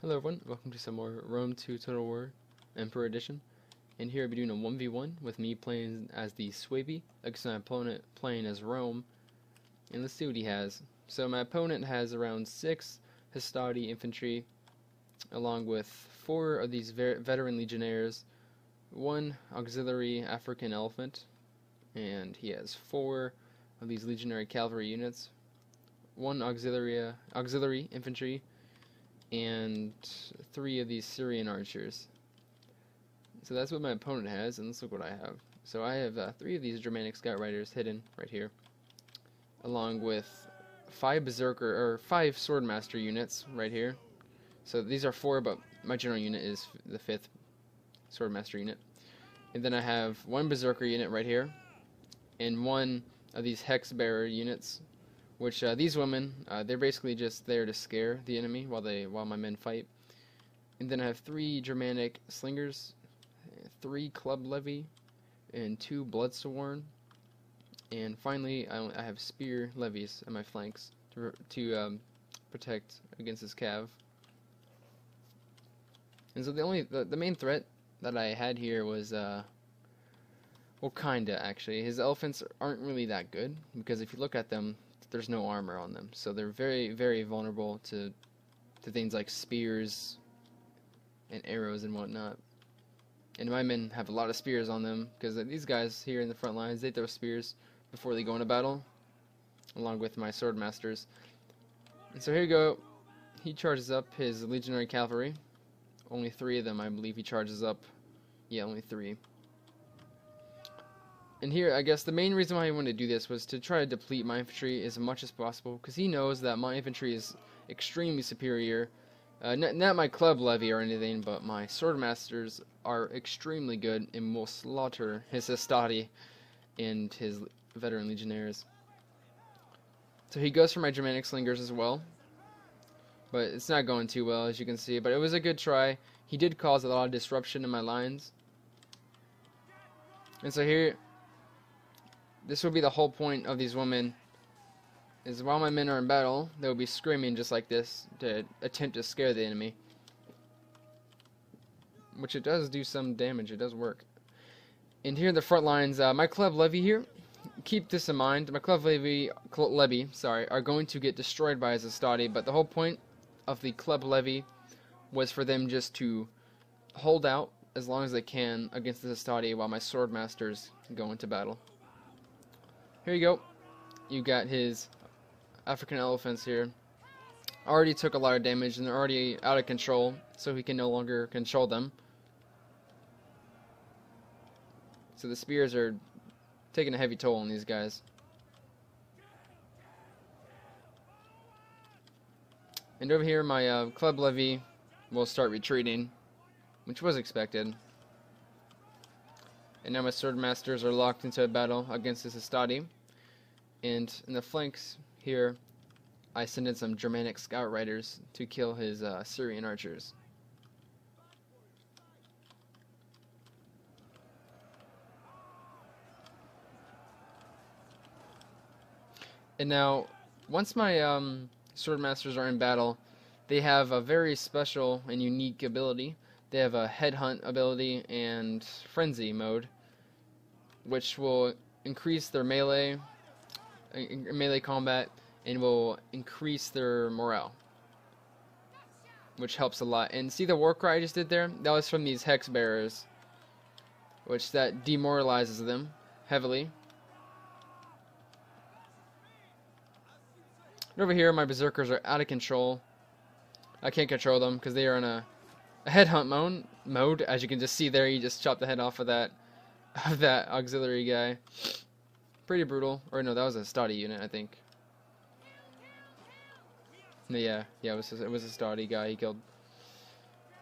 Hello everyone, welcome to some more Rome 2 Total War Emperor Edition. And here I'll be doing a 1v1 with me playing as the Suebi against my opponent playing as Rome. And let's see what he has. So my opponent has around 6 Hastati infantry, along with 4 of these veteran legionnaires, 1 auxiliary African elephant, and he has 4 of these legionary cavalry units, 1 auxiliary infantry, and 3 of these Syrian archers. So that's what my opponent has, and let's look what I have. So I have 3 of these Germanic scout riders hidden right here, along with 5 swordmaster units right here. So these are 4, but my general unit is the 5th swordmaster unit. And then I have 1 berserker unit right here, and 1 of these hex bearer units, which these women, they're basically just there to scare the enemy while my men fight. And then I have 3 Germanic slingers, 3 club levy, and 2 bloodsworn. And finally, I have spear levies on my flanks to protect against his cav. And so the main threat that I had here was well, kinda actually. His elephants aren't really that good, because if you look at them, there's no armor on them, so they're very, very vulnerable to things like spears and arrows and whatnot. And my men have a lot of spears on them, because these guys here in the front lines, they throw spears before they go into battle, along with my swordmasters. And so here you go. He charges up his legionary cavalry. Only 3 of them, I believe, he charges up. Yeah, only 3. And here, I guess the main reason why he wanted to do this was to try to deplete my infantry as much as possible, because he knows that my infantry is extremely superior. Not my club levy or anything, but my swordmasters are extremely good and will slaughter his Hastati and his veteran legionnaires. So he goes for my Germanic slingers as well, but it's not going too well, as you can see. But it was a good try. He did cause a lot of disruption in my lines. And so here, this will be the whole point of these women, is while my men are in battle, they will be screaming just like this to attempt to scare the enemy. Which it does do some damage, it does work. And here in the front lines, my club levy here, keep this in mind, my club levy are going to get destroyed by his Hastati, but the whole point of the club levy was for them just to hold out as long as they can against the Hastati while my swordmasters go into battle. Here you go. You got his African elephants here. Already took a lot of damage, and they're already out of control, so he can no longer control them. So the spears are taking a heavy toll on these guys. And over here, my club levy will start retreating, which was expected. And now my swordmasters are locked into a battle against this Hastati. And in the flanks here, I send in some Germanic scout riders to kill his Syrian archers. And now, once my swordmasters are in battle, they have a very special and unique ability. They have a headhunt ability and frenzy mode, which will increase their melee combat and will increase their morale, which helps a lot. And see the war cry I just did there? That was from these hex bearers, which that demoralizes them heavily. And over here, my berserkers are out of control. I can't control them because they are in a headhunt mode. As you can just see there, you just chopped the head off of that auxiliary guy. Pretty brutal. Or no, that was a Hastati unit, I think. Yeah, it was a Hastati guy he killed.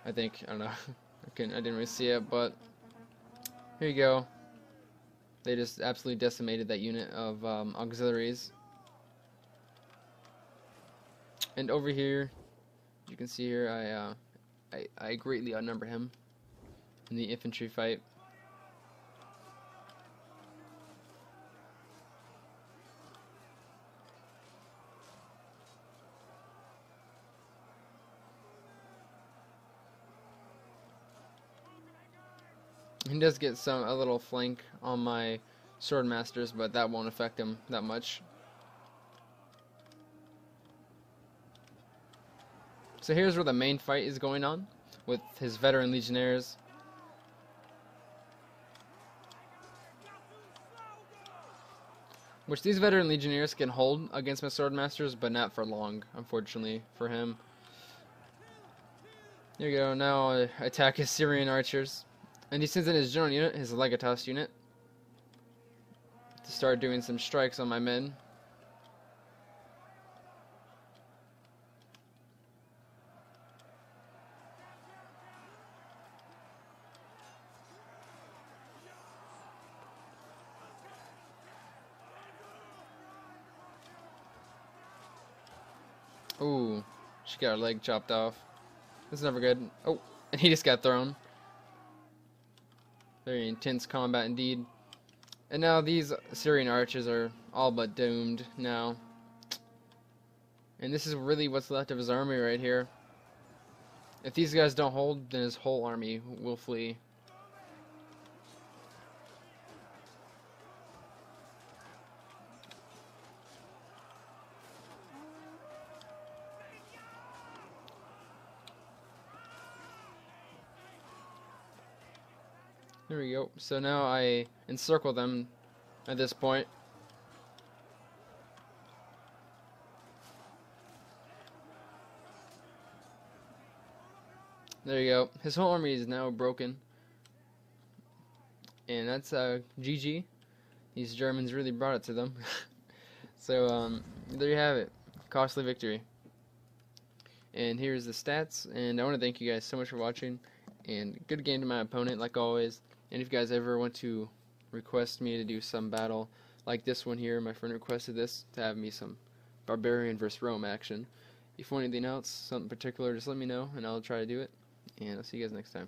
I think, I don't know. I didn't really see it, but here you go. They just absolutely decimated that unit of auxiliaries. And over here, you can see here, I greatly outnumber him in the infantry fight. He does get a little flank on my sword masters, but that won't affect him that much. So here's where the main fight is going on with his veteran legionnaires. Which these veteran legionnaires can hold against my sword masters, but not for long, unfortunately for him. There you go. Now I attack his Syrian archers, and he sends in his general unit, his Legatus unit, to start doing some strikes on my men. Ooh, she got her leg chopped off. That's never good. Oh, and he just got thrown. Very intense combat indeed. And now these Syrian archers are all but doomed now. And this is really what's left of his army right here. If these guys don't hold, then his whole army will flee. There we go. So now I encircle them at this point. There you go. His whole army is now broken. And that's GG. These Germans really brought it to them. So there you have it. Costly victory. And here's the stats. And I want to thank you guys so much for watching. And good game to my opponent, like always. And if you guys ever want to request me to do some battle like this one here, my friend requested this to have me some Barbarian versus Rome action. If you want anything else, something particular, just let me know and I'll try to do it. And I'll see you guys next time.